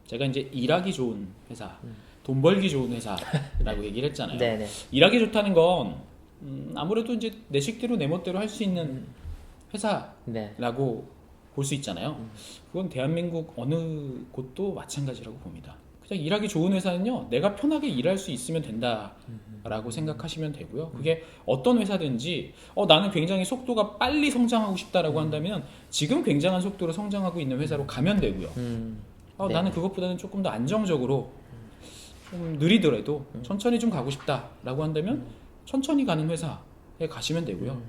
제가 이제 일하기 좋은 회사, 돈 벌기 좋은 회사라고 얘기를 했잖아요. 네네. 일하기 좋다는 건 아무래도 이제 내 식대로 내 멋대로 할 수 있는 회사라고 네. 볼 수 있잖아요. 그건 대한민국 어느 곳도 마찬가지라고 봅니다. 그냥 일하기 좋은 회사는요, 내가 편하게 일할 수 있으면 된다라고 생각하시면 되고요. 그게 어떤 회사든지 나는 굉장히 속도가 빨리 성장하고 싶다라고 한다면 지금 굉장한 속도로 성장하고 있는 회사로 가면 되고요. 네. 나는 그것보다는 조금 더 안정적으로 좀 느리더라도 천천히 좀 가고 싶다라고 한다면 천천히 가는 회사에 가시면 되고요.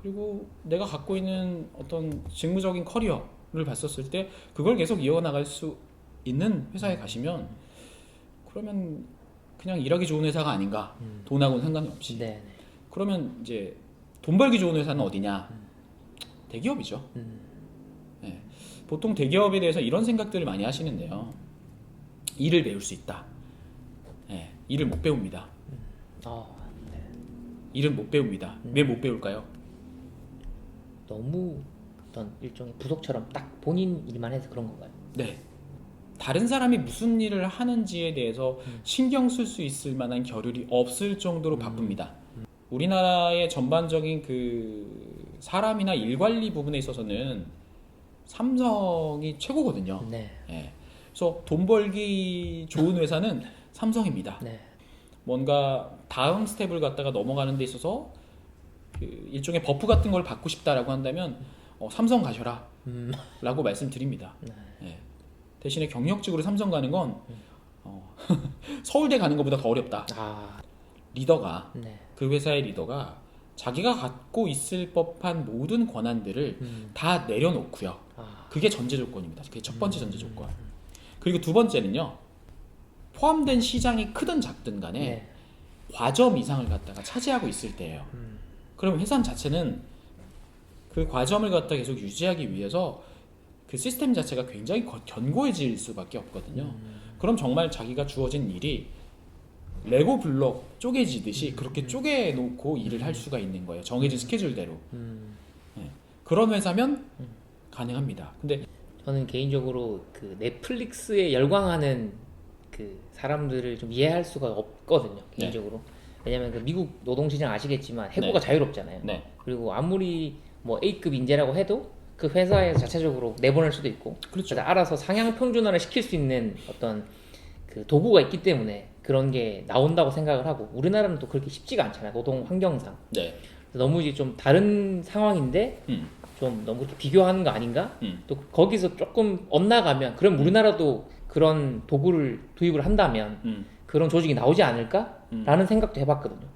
그리고 내가 갖고 있는 어떤 직무적인 커리어를 봤었을 때 그걸 계속 이어나갈 수 있는 회사에 가시면 그러면 그냥 일하기 좋은 회사가 아닌가. 돈하고는 상관이 없이. 네네. 그러면 이제 돈 벌기 좋은 회사는 어디냐? 대기업이죠. 네. 보통 대기업에 대해서 이런 생각들을 많이 하시는데요. 일을 배울 수 있다. 네. 일을 못 배웁니다. 네. 일은 못 배웁니다. 왜 못 배울까요? 너무 어떤 일종의 부속처럼 딱 본인 일만 해서 그런 건가요? 네. 다른 사람이 무슨 일을 하는지에 대해서 신경 쓸 수 있을 만한 겨를이 없을 정도로 바쁩니다. 우리나라의 전반적인 그 사람이나 일 관리 부분에 있어서는 삼성이 최고거든요. 네. 예. 그래서 돈 벌기 좋은 회사는 삼성입니다. 네. 뭔가 다음 스텝을 갖다가 넘어가는 데 있어서 그 일종의 버프 같은 걸 받고 싶다라고 한다면 삼성 가셔라 라고 말씀드립니다. 네. 예. 대신에 경력직으로 삼성 가는 건 서울대 가는 것보다 더 어렵다. 리더가 네. 그 회사의 리더가 자기가 갖고 있을 법한 모든 권한들을 다 내려놓고요. 그게 전제 조건입니다. 그게 첫 번째 전제 조건. 그리고 두 번째는요. 포함된 시장이 크든 작든 간에 네. 과점 이상을 갖다가 차지하고 있을 때예요. 그럼 회사 자체는 그 과점을 갖다 계속 유지하기 위해서 그 시스템 자체가 굉장히 견고해질 수밖에 없거든요. 그럼 정말 자기가 주어진 일이 레고 블록 쪼개지듯이 그렇게 쪼개놓고 일을 할 수가 있는 거예요. 정해진 스케줄대로. 네. 그런 회사면 가능합니다. 근데 저는 개인적으로 그 넷플릭스에 열광하는 그 사람들을 좀 이해할 수가 없거든요. 개인적으로. 왜냐면 그 미국 노동시장 아시겠지만 해고가 자유롭잖아요. 네. 그리고 아무리 뭐 A급 인재라고 해도 그 회사에서 자체적으로 내보낼 수도 있고, 그렇죠. 그래서 알아서 상향 평준화를 시킬 수 있는 어떤 그 도구가 있기 때문에 그런 게 나온다고 생각을 하고, 우리나라는 또 그렇게 쉽지가 않잖아요. 노동 환경상. 네. 너무 이제 좀 다른 상황인데 좀 너무 이렇게 비교하는 거 아닌가? 또 거기서 조금 엇나가면, 그럼 우리나라도 그런 도구를 도입을 한다면 그런 조직이 나오지 않을까? 라는 생각도 해봤거든요.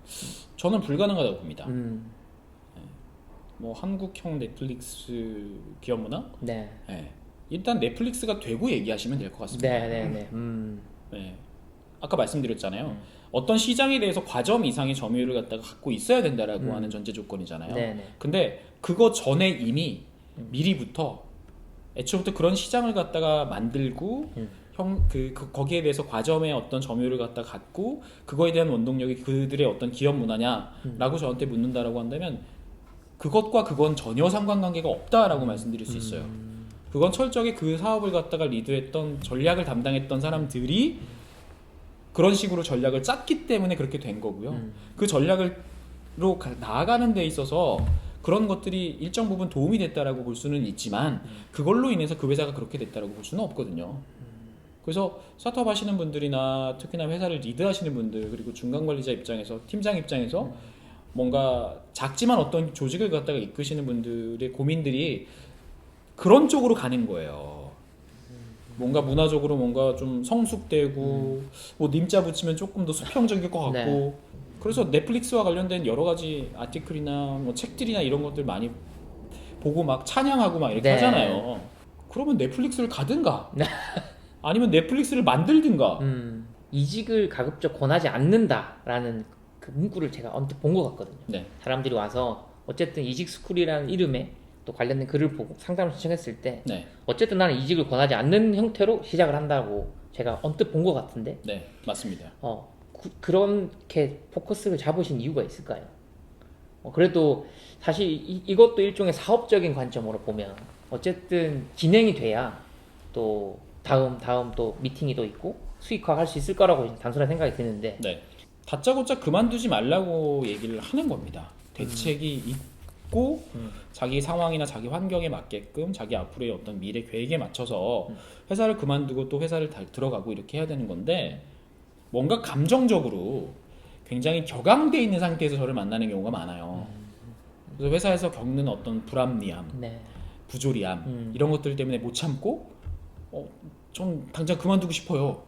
저는 불가능하다고 봅니다. 뭐 한국형 넷플릭스 기업 문화? 네. 네. 일단 넷플릭스가 되고 얘기하시면 될 것 같습니다. 네네네. 네. 아까 말씀드렸잖아요. 어떤 시장에 대해서 과점 이상의 점유율을 갖다가 갖고 있어야 된다라고 하는 전제 조건이잖아요. 네네. 근데 그거 전에 이미 미리부터 애초부터 그런 시장을 갖다가 만들고 거기에 대해서 과점의 어떤 점유율을 갖다 갖고 그거에 대한 원동력이 그들의 어떤 기업 문화냐라고 저한테 묻는다라고 한다면 그것과 그건 전혀 상관관계가 없다라고 말씀드릴 수 있어요. 그건 철저하게 그 사업을 갖다가 리드했던 전략을 담당했던 사람들이 그런 식으로 전략을 짰기 때문에 그렇게 된 거고요. 그 전략으로 나아가는 데 있어서 그런 것들이 일정 부분 도움이 됐다라고 볼 수는 있지만 그걸로 인해서 그 회사가 그렇게 됐다라고 볼 수는 없거든요. 그래서 스타트업 하시는 분들이나 특히나 회사를 리드하시는 분들, 그리고 중간 관리자 입장에서, 팀장 입장에서 뭔가 작지만 어떤 조직을 갖다가 이끄시는 분들의 고민들이 그런 쪽으로 가는 거예요. 뭔가 문화적으로 뭔가 좀 성숙되고 뭐 님자 붙이면 조금 더 수평적일 것 같고. 네. 그래서 넷플릭스와 관련된 여러 가지 아티클이나 뭐 책들이나 이런 것들 많이 보고 막 찬양하고 막 이렇게 네. 하잖아요. 그러면 넷플릭스를 가든가 아니면 넷플릭스를 만들든가. 이직을 가급적 권하지 않는다라는 그 문구를 제가 언뜻 본 것 같거든요. 네. 사람들이 와서 어쨌든 이직 스쿨이라는 이름에 또 관련된 글을 보고 상담을 신청했을 때 네. 어쨌든 나는 이직을 권하지 않는 형태로 시작을 한다고 제가 언뜻 본 것 같은데 네, 맞습니다. 그렇게 포커스를 잡으신 이유가 있을까요? 그래도 사실 이것도 일종의 사업적인 관점으로 보면 어쨌든 진행이 돼야 또 다음 또 미팅이 또 있고 수익화할 수 있을 거라고 이제 단순한 생각이 드는데 네. 다짜고짜 그만두지 말라고 얘기를 하는 겁니다. 대책이 있고 자기 상황이나 자기 환경에 맞게끔 자기 앞으로의 어떤 미래 계획에 맞춰서 회사를 그만두고 또 회사를 들어가고 이렇게 해야 되는 건데 뭔가 감정적으로 굉장히 격앙돼 있는 상태에서 저를 만나는 경우가 많아요. 그래서 회사에서 겪는 어떤 불합리함, 네. 부조리함 이런 것들 때문에 못 참고 좀 당장 그만두고 싶어요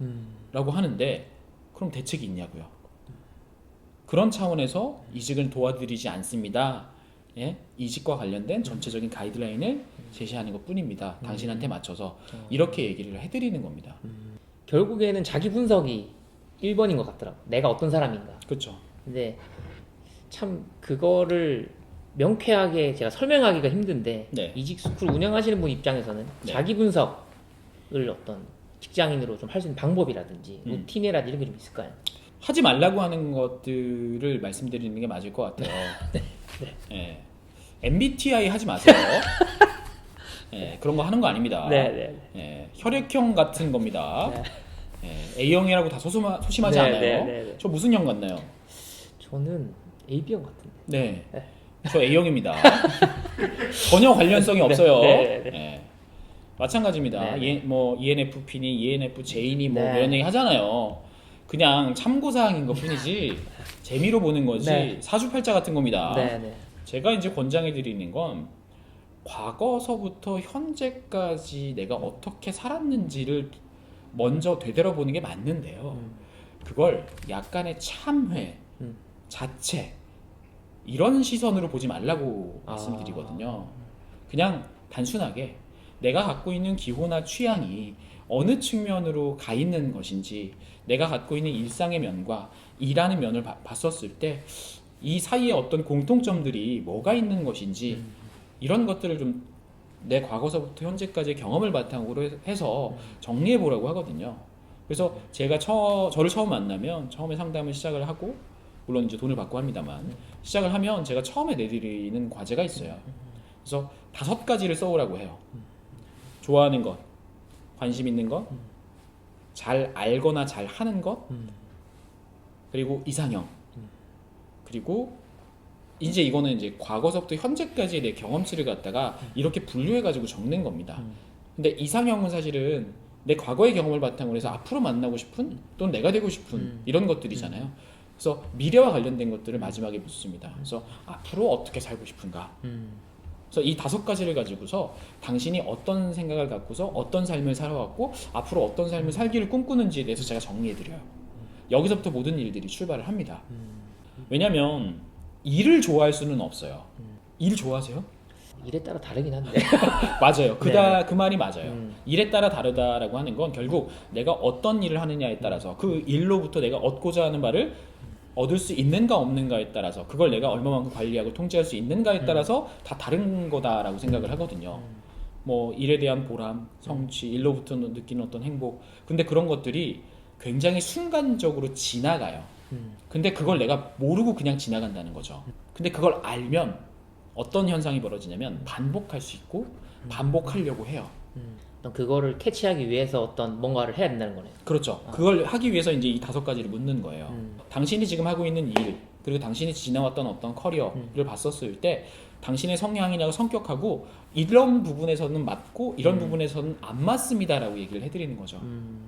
라고 하는데 그럼 대책이 있냐고요. 그런 차원에서 이직을 도와드리지 않습니다. 예? 이직과 관련된 전체적인 가이드라인을 제시하는 것 뿐입니다. 당신한테 맞춰서 이렇게 얘기를 해드리는 겁니다. 결국에는 자기 분석이 1번인 것 같더라고. 내가 어떤 사람인가. 그렇죠. 근데 참 그거를 명쾌하게 제가 설명하기가 힘든데 네. 이직 스쿨 운영하시는 분 입장에서는 네. 자기 분석을 어떤 직장인으로 좀 할 수 있는 방법이라든지 루틴이라든지 이런 게 좀 있을까요? 하지 말라고 하는 것들을 말씀드리는 게 맞을 것 같아요. 네. 예. MBTI 하지 마세요. 예, 그런 거 하는 거 아닙니다. 네. 예, 혈액형 같은 겁니다. 네. 예, A형이라고 다 소심하지 네, 않아요. 네. 저 무슨 형 같나요? 저는 AB형 같은데. 네, 저 A형입니다. 전혀 관련성이 없어요. 네. 예, 마찬가지입니다. 네. 뭐 ENFP니 ENFJ니 뭐 네. 이런 얘기 하잖아요. 그냥 참고사항인 것 뿐이지 재미로 보는 거지 네. 사주팔자 같은 겁니다. 네. 제가 이제 권장해 드리는 건 과거서부터 현재까지 내가 어떻게 살았는지를 먼저 되돌아보는 게 맞는데요. 그걸 약간의 참회, 자책 이런 시선으로 보지 말라고 말씀드리거든요. 그냥 단순하게 내가 갖고 있는 기호나 취향이 어느 측면으로 가 있는 것인지 내가 갖고 있는 일상의 면과 일하는 면을 봤었을 때 이 사이에 어떤 공통점들이 뭐가 있는 것인지 이런 것들을 좀 내 과거서부터 현재까지의 경험을 바탕으로 해서 정리해 보라고 하거든요. 그래서 제가 저를 처음 만나면 처음에 상담을 시작을 하고 물론 이제 돈을 받고 합니다만 시작을 하면 제가 처음에 내드리는 과제가 있어요. 그래서 5가지를 써오라고 해요. 좋아하는 것, 관심 있는 것, 잘 알거나 잘 하는 것, 그리고 이상형, 그리고 이제 이거는 이제 과거서부터 현재까지의 내 경험치를 갖다가 이렇게 분류해가지고 적는 겁니다. 근데 이상형은 사실은 내 과거의 경험을 바탕으로 해서 앞으로 만나고 싶은 또는 내가 되고 싶은 이런 것들이잖아요. 그래서 미래와 관련된 것들을 마지막에 묻습니다. 그래서 앞으로 어떻게 살고 싶은가. 그래서 이 5가지를 가지고서 당신이 어떤 생각을 갖고서 어떤 삶을 살아왔고 앞으로 어떤 삶을 살기를 꿈꾸는지에 대해서 제가 정리해드려요. 여기서부터 모든 일들이 출발을 합니다. 왜냐면 일을 좋아할 수는 없어요. 일 좋아하세요? 일에 따라 다르긴 한데. 맞아요. 네. 그 말이 맞아요. 일에 따라 다르다라고 하는 건 결국 내가 어떤 일을 하느냐에 따라서 그 일로부터 내가 얻고자 하는 바를 얻을 수 있는가 없는가에 따라서 그걸 내가 얼마만큼 관리하고 통제할 수 있는가에 따라서 다 다른 거다라고 생각을 하거든요. 뭐 일에 대한 보람, 성취, 일로부터 느끼는 어떤 행복. 근데 그런 것들이 굉장히 순간적으로 지나가요. 근데 그걸 내가 모르고 그냥 지나간다는 거죠. 근데 그걸 알면 어떤 현상이 벌어지냐면 반복할 수 있고 반복하려고 해요. 그거를 캐치하기 위해서 어떤 뭔가를 해야 된다는 거네요. 그렇죠. 그걸 하기 위해서 이제 이 5가지를 묻는 거예요. 당신이 지금 하고 있는 일, 그리고 당신이 지나왔던 어떤 커리어를 봤었을 때 당신의 성향이나 성격하고 이런 부분에서는 맞고 이런 부분에서는 안 맞습니다라고 얘기를 해드리는 거죠.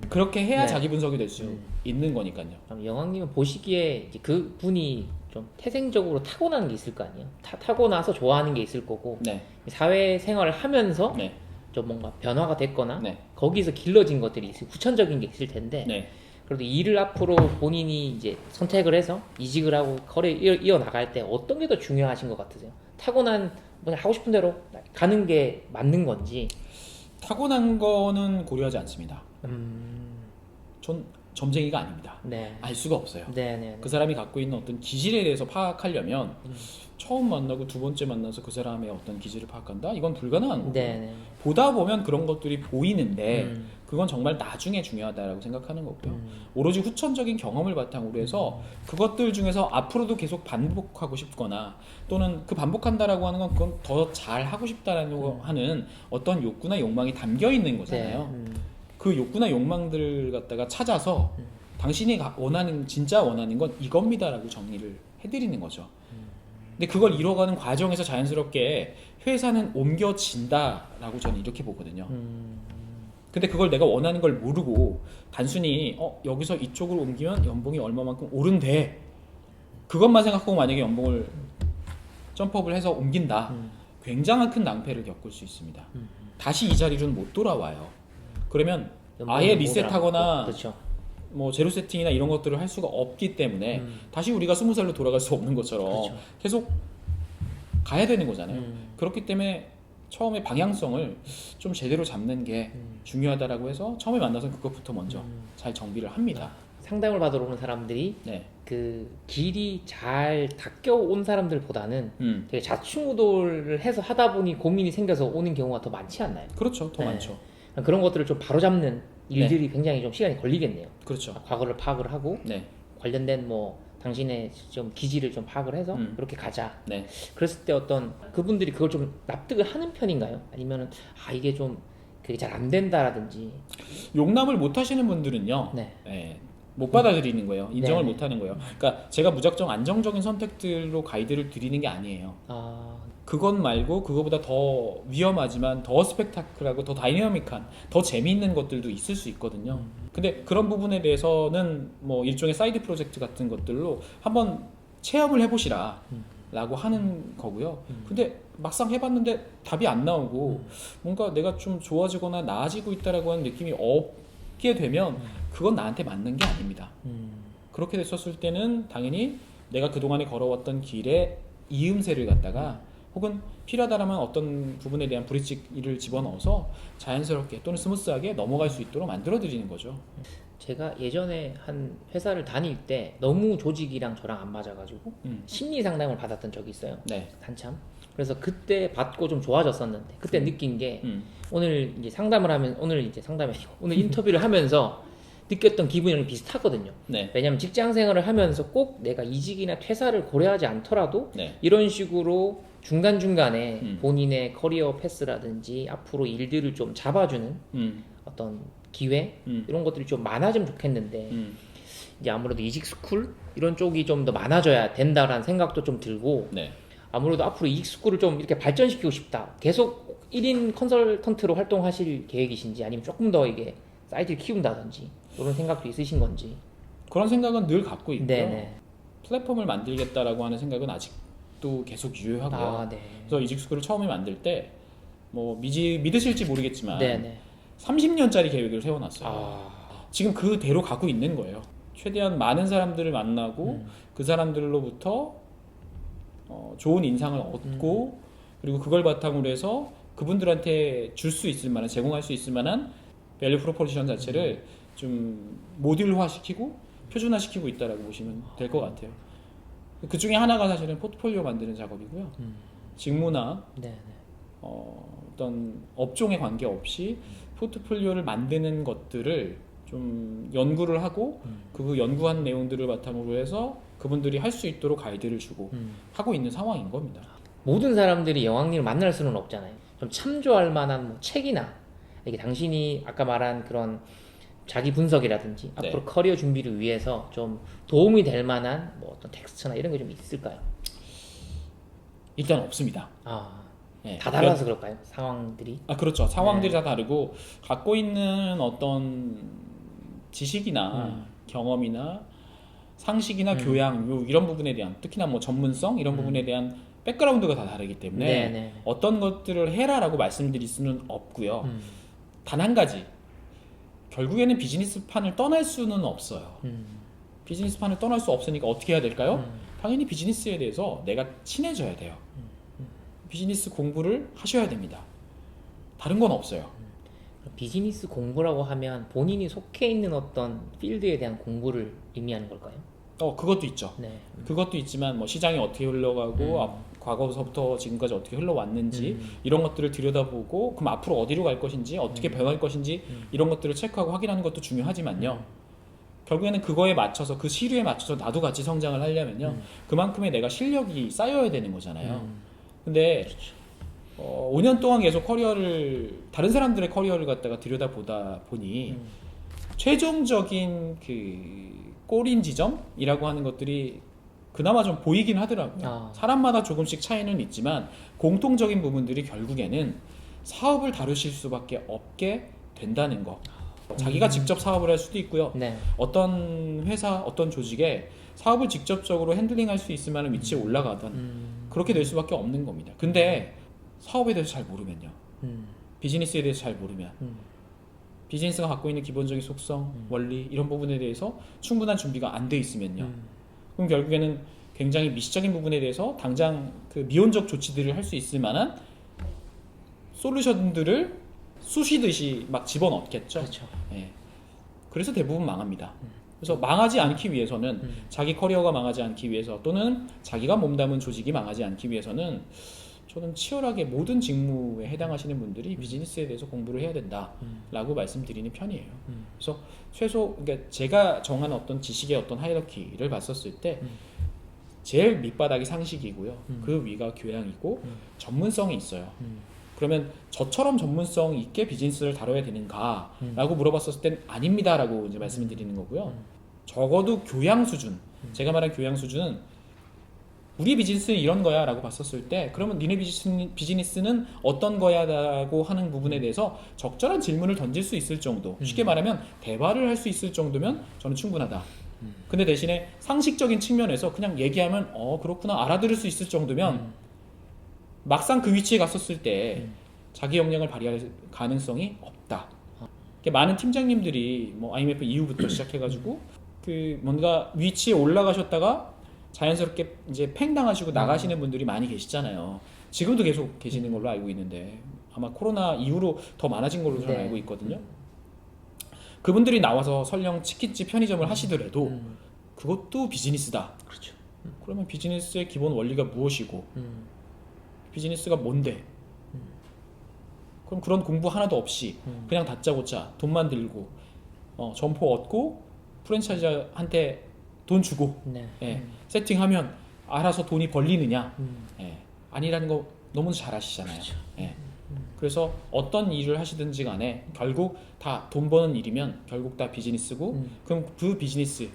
그렇게 해야 네. 자기 분석이 될 수 있는 거니까요. 그럼 영왕님은 보시기에 이제 그 분이 좀 태생적으로 타고난 게 있을 거 아니에요? 타고나서 좋아하는 게 있을 거고 네. 사회생활을 하면서 네. 좀 뭔가 변화가 됐거나 네. 거기서 길러진 것들이 있을 후천적인 게 있을 텐데 네. 그래도 일을 앞으로 본인이 이제 선택을 해서 이직을 하고 커리어 이어나갈 때 어떤 게 더 중요하신 것 같으세요? 타고난 그냥 하고 싶은 대로 가는 게 맞는 건지. 타고난 거는 고려하지 않습니다. 전 점쟁이가 아닙니다. 네. 알 수가 없어요. 네. 그 사람이 갖고 있는 어떤 기질에 대해서 파악하려면 처음 만나고 2번째 만나서 그 사람의 어떤 기질을 파악한다? 이건 불가능한 거고 네. 보다 보면 그런 것들이 보이는데 그건 정말 나중에 중요하다라고 생각하는 거고요. 오로지 후천적인 경험을 바탕으로 해서 그것들 중에서 앞으로도 계속 반복하고 싶거나 또는 그 반복한다라고 하는 건 그건 더 잘하고 싶다라는 하는 어떤 욕구나 욕망이 담겨 있는 거잖아요. 그 욕구나 욕망들을 갖다가 찾아서 당신이 진짜 원하는 건 이겁니다라고 정리를 해드리는 거죠. 근데 그걸 이뤄가는 과정에서 자연스럽게 회사는 옮겨진다라고 저는 이렇게 보거든요. 근데 그걸 내가 원하는 걸 모르고 단순히 여기서 이쪽으로 옮기면 연봉이 얼마만큼 오른대, 그것만 생각하고 만약에 연봉을 점프업을 해서 옮긴다, 굉장한 큰 낭패를 겪을 수 있습니다. 다시 이 자리로는 못 돌아와요. 그러면 아예 리셋하거나 그렇죠. 뭐 제로 세팅이나 이런 것들을 할 수가 없기 때문에 다시 우리가 20살로 돌아갈 수 없는 것처럼 그렇죠. 계속 가야 되는 거잖아요. 그렇기 때문에 처음에 방향성을 좀 제대로 잡는 게 중요하다라고 해서 처음에 만나서 그것부터 먼저 잘 정비를 합니다. 상담을 받으러 오는 사람들이 네. 그 길이 잘 닦여 온 사람들보다는 되게 좌충우돌을 해서 하다 보니 고민이 생겨서 오는 경우가 더 많지 않나요? 그렇죠. 더 네. 많죠. 그런 것들을 좀 바로잡는 일들이 굉장히 좀 시간이 걸리겠네요. 그렇죠. 과거를 파악을 하고 네. 관련된 뭐 당신의 좀 기질을 좀 파악을 해서 이렇게 가자. 네. 그랬을 때 어떤 그분들이 그걸 좀 납득을 하는 편인가요? 아니면은 이게 좀 그게 잘 안 된다라든지. 용납을 못 하시는 분들은요. 네. 네. 못 받아들이는 거예요. 인정을 네네. 못 하는 거예요. 그러니까 제가 무작정 안정적인 선택들로 가이드를 드리는 게 아니에요. 그것 말고 그거보다 더 위험하지만 더 스펙타클하고 더 다이내믹한, 더 재미있는 것들도 있을 수 있거든요. 근데 그런 부분에 대해서는 뭐 일종의 사이드 프로젝트 같은 것들로 한번 체험을 해보시라 라고 하는 거고요. 근데 막상 해봤는데 답이 안 나오고 뭔가 내가 좀 좋아지거나 나아지고 있다라고 하는 느낌이 없게 되면 그건 나한테 맞는 게 아닙니다. 그렇게 됐었을 때는 당연히 내가 그동안에 걸어왔던 길에 이음새를 갖다가 혹은 필요하다라면 어떤 부분에 대한 브릿지를 집어넣어서 자연스럽게 또는 스무스하게 넘어갈 수 있도록 만들어 드리는 거죠. 제가 예전에 한 회사를 다닐 때 너무 조직이랑 저랑 안 맞아가지고 심리 상담을 받았던 적이 있어요. 네. 한참. 그래서 그때 받고 좀 좋아졌었는데 그때 느낀 게 오늘 이제 상담을 하면 오늘 인터뷰를 하면서 느꼈던 기분이랑 비슷하거든요. 네. 왜냐하면 직장 생활을 하면서 꼭 내가 이직이나 퇴사를 고려하지 않더라도 네. 이런 식으로 중간중간에 본인의 커리어 패스라든지 앞으로 일들을 좀 잡아주는 어떤 기회 이런 것들이 좀 많아지면 좋겠는데 이제 아무래도 이직 스쿨 이런 쪽이 좀 더 많아져야 된다라는 생각도 좀 들고 네. 아무래도 앞으로 이직 스쿨을 좀 이렇게 발전시키고 싶다. 계속 1인 컨설턴트로 활동하실 계획이신지 아니면 조금 더 이게 사이트를 키운다든지 이런 생각도 있으신 건지. 그런 생각은 늘 갖고 있고요. 네네. 플랫폼을 만들겠다라고 하는 생각은 아직도 계속 유효하고요. 네. 그래서 이직스쿨을 처음에 만들 때 뭐 믿으실지 모르겠지만 네네. 30년짜리 계획을 세워놨어요. 지금 그대로 가고 있는 거예요. 최대한 많은 사람들을 만나고 그 사람들로부터 좋은 인상을 얻고 그리고 그걸 바탕으로 해서 그분들한테 줄 수 있을 만한, 제공할 수 있을 만한 밸류 프로포지션 자체를 좀 모듈화시키고 표준화시키고 있다라고 보시면 될 것 같아요. 그 중에 하나가 사실은 포트폴리오 만드는 작업이고요. 직무나 네네. 어떤 업종에 관계없이 포트폴리오를 만드는 것들을 좀 연구를 하고 그 연구한 내용들을 바탕으로 해서 그분들이 할 수 있도록 가이드를 주고 하고 있는 상황인 겁니다. 모든 사람들이 여왕님을 만날 수는 없잖아요. 좀 참조할 만한 뭐 책이나 이게 당신이 아까 말한 그런 자기 분석이라든지 네. 앞으로 커리어 준비를 위해서 좀 도움이 될 만한 뭐 어떤 텍스트나 이런 게 좀 있을까요? 일단 없습니다. 네. 다 달라서 그럴까요? 상황들이? 그렇죠. 상황들이 다 다르고 갖고 있는 어떤 지식이나 경험이나 상식이나 교양 이런 부분에 대한 특히나 뭐 전문성 이런 부분에 대한 백그라운드가 다 다르기 때문에 네네. 어떤 것들을 해라라고 말씀드릴 수는 없고요. 단 한 가지, 결국에는 비즈니스판을 떠날 수는 없어요. 비즈니스판을 떠날 수 없으니까 어떻게 해야 될까요? 당연히 비즈니스에 대해서 내가 친해져야 돼요. 비즈니스 공부를 하셔야 됩니다. 다른 건 없어요. 비즈니스 공부라고 하면 본인이 속해 있는 어떤 필드에 대한 공부를 의미하는 걸까요? 그것도 있죠. 네. 그것도 있지만 뭐 시장이 어떻게 흘러가고 과거서부터 지금까지 어떻게 흘러왔는지 이런 것들을 들여다보고 그럼 앞으로 어디로 갈 것인지 어떻게 변할 것인지 이런 것들을 체크하고 확인하는 것도 중요하지만요. 결국에는 그거에 맞춰서 그 시류에 맞춰서 나도 같이 성장을 하려면요. 그만큼의 내가 실력이 쌓여야 되는 거잖아요. 근데 5년 동안 계속 다른 사람들의 커리어를 갖다가 들여다보다 보니 최종적인 그 꼬린 지점이라고 하는 것들이 그나마 좀 보이긴 하더라고요. 사람마다 조금씩 차이는 있지만 공통적인 부분들이 결국에는 사업을 다루실 수밖에 없게 된다는 거. 자기가 직접 사업을 할 수도 있고요. 네. 어떤 회사, 어떤 조직에 사업을 직접적으로 핸들링할 수 있을 만한 위치에 올라가던 그렇게 될 수밖에 없는 겁니다. 근데 사업에 대해서 잘 모르면요. 비즈니스에 대해서 잘 모르면 비즈니스가 갖고 있는 기본적인 속성, 원리 이런 부분에 대해서 충분한 준비가 안 돼 있으면요. 그럼 결국에는 굉장히 미시적인 부분에 대해서 당장 그 미온적 조치들을 할 수 있을 만한 솔루션들을 쑤시듯이 막 집어넣겠죠. 그렇죠. 예. 그래서 대부분 망합니다. 그래서 망하지 않기 위해서는 자기 커리어가 망하지 않기 위해서 또는 자기가 몸담은 조직이 망하지 않기 위해서는 저는 치열하게 모든 직무에 해당하시는 분들이 비즈니스에 대해서 공부를 해야 된다라고 말씀드리는 편이에요. 그래서 그러니까 제가 정한 어떤 지식의 어떤 하이라키를 봤었을 때 제일 밑바닥이 상식이고요. 그 위가 교양이고 전문성이 있어요. 그러면 저처럼 전문성 있게 비즈니스를 다뤄야 되는가? 라고 물어봤었을 땐 아닙니다라고 이제 말씀을 드리는 거고요. 적어도 교양 수준, 제가 말한 교양 수준은 우리 비즈니스는 이런 거야 라고 봤었을 때 그러면 니네 비즈니스는 어떤 거야 라고 하는 부분에 대해서 적절한 질문을 던질 수 있을 정도, 쉽게 말하면 대화를 할 수 있을 정도면 저는 충분하다. 근데 대신에 상식적인 측면에서 그냥 얘기하면 그렇구나 알아들을 수 있을 정도면 막상 그 위치에 갔었을 때 자기 역량을 발휘할 가능성이 없다. 많은 팀장님들이 뭐 IMF 이후부터 시작해가지고 그 뭔가 위치에 올라가셨다가 자연스럽게 이제 팽당하시고 나가시는 분들이 많이 계시잖아요. 지금도 계속 계시는 걸로 알고 있는데 아마 코로나 이후로 더 많아진 걸로 저는 알고 있거든요. 그분들이 나와서 설령 치킨집 편의점을 하시더라도 그것도 비즈니스다. 그렇죠. 그러면 비즈니스의 기본 원리가 무엇이고 비즈니스가 뭔데? 그럼 그런 공부 하나도 없이 그냥 다짜고짜 돈만 들고 점포 얻고 프랜차이즈한테 돈 주고 세팅하면 알아서 돈이 벌리느냐? 아니라는 거 너무 잘 아시잖아요. 그렇죠. 그래서 어떤 일을 하시든지 간에 결국 다 돈 버는 일이면 결국 다 비즈니스고 그럼 그 비즈니스의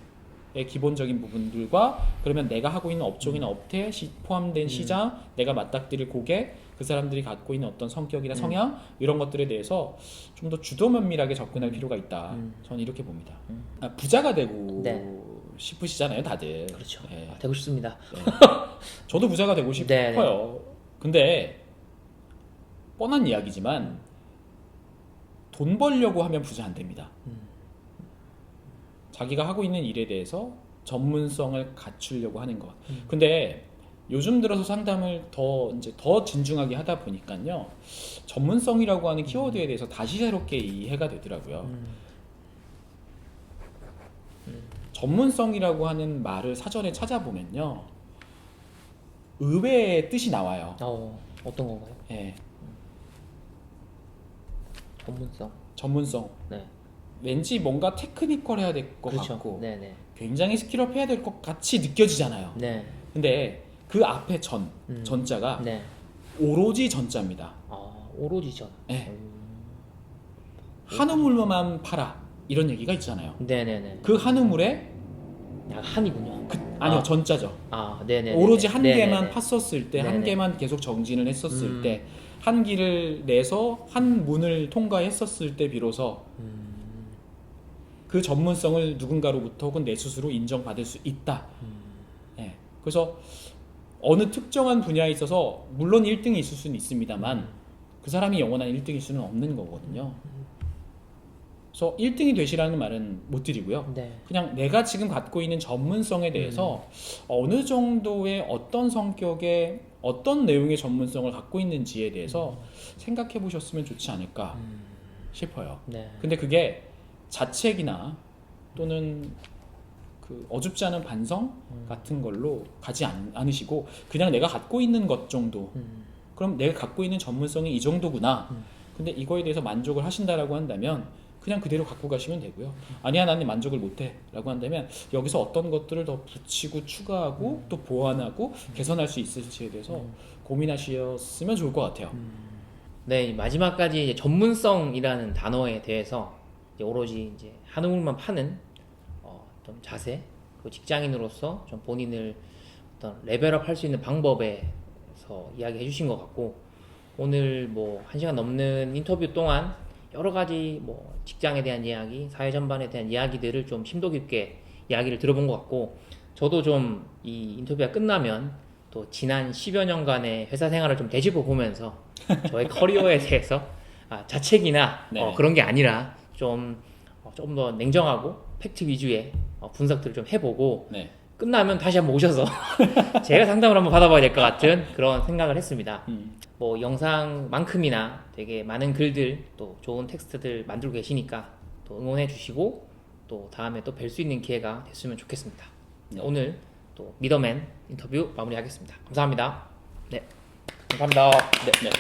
기본적인 부분들과 그러면 내가 하고 있는 업종이나 업태에 포함된 시장, 내가 맞닥뜨릴 고객, 그 사람들이 갖고 있는 어떤 성격이나 성향 이런 것들에 대해서 좀 더 주도 면밀하게 접근할 필요가 있다. 저는 이렇게 봅니다. 부자가 되고 싶으시잖아요, 다들. 그렇죠. 되고 싶습니다. 저도 부자가 되고 싶어요. 근데 뻔한 이야기지만 돈 벌려고 하면 부자 안 됩니다. 자기가 하고 있는 일에 대해서 전문성을 갖추려고 하는 것. 근데 요즘 들어서 상담을 더 진중하게 하다 보니까요, 전문성이라고 하는 키워드에 대해서 다시 새롭게 이해가 되더라고요. 전문성이라고 하는 말을 사전에 찾아보면요, 의외의 뜻이 나와요. 어떤 건가요? 전문성. 왠지 뭔가 테크니컬해야 될 것 같고 굉장히 스킬업 해야 될 것 같이 느껴지잖아요. 근데 그 앞에 전자가 오로지 전자입니다. 오로지 전. 한우물만 팔아 이런 얘기가 있잖아요. 그 한우물에 한이군요. 아니요, 전자죠. 오로지 한 개만 팠었을 때, 한 개만 계속 정진을 했었을 때, 한 길을 내서 한 문을 통과했었을 때 비로소 그 전문성을 누군가로부터 혹은 내 스스로 인정받을 수 있다. 그래서 어느 특정한 분야에 있어서 물론 1등이 있을 수는 있습니다만 그 사람이 영원한 1등일 수는 없는 거거든요. 그래서 1등이 되시라는 말은 못 드리고요. 그냥 내가 지금 갖고 있는 전문성에 대해서 어느 정도의 어떤 성격의 어떤 내용의 전문성을 갖고 있는지에 대해서 생각해 보셨으면 좋지 않을까 싶어요. 근데 그게 자책이나 또는 그 어줍지 않은 반성 같은 걸로 가지 않으시고 그냥 내가 갖고 있는 것 정도, 그럼 내가 갖고 있는 전문성이 이 정도구나. 근데 이거에 대해서 만족을 하신다라고 한다면 그냥 그대로 갖고 가시면 되고요. 아니야 나는 만족을 못해라고 한다면 여기서 어떤 것들을 더 붙이고 추가하고 또 보완하고 개선할 수 있을지에 대해서 고민하셨으면 좋을 것 같아요. 네, 마지막까지 이제 전문성이라는 단어에 대해서 이제 오로지 이제 한우물만 파는 좀 자세, 그 직장인으로서 좀 본인을 어떤 레벨업 할 수 있는 방법에서 이야기해 주신 것 같고, 오늘 뭐 1시간 넘는 인터뷰 동안 여러 가지 뭐 직장에 대한 이야기, 사회 전반에 대한 이야기들을 좀 심도 깊게 이야기를 들어본 것 같고, 저도 좀 이 인터뷰가 끝나면 또 지난 10여 년간의 회사 생활을 좀 되짚어 보면서 저의 커리어에 대해서 자책이나 네. 그런 게 아니라 좀 조금 더 냉정하고 팩트 위주의 분석들을 좀 해보고 네. 끝나면 다시 한번 오셔서 제가 상담을 한번 받아봐야 될 것 같은 그런 생각을 했습니다. 뭐 영상만큼이나 되게 많은 글들 또 좋은 텍스트들 만들고 계시니까 또 응원해 주시고 또 다음에 또 뵐 수 있는 기회가 됐으면 좋겠습니다. 네. 오늘 또 미더맨 인터뷰 마무리하겠습니다. 감사합니다. 네, 감사합니다. 네.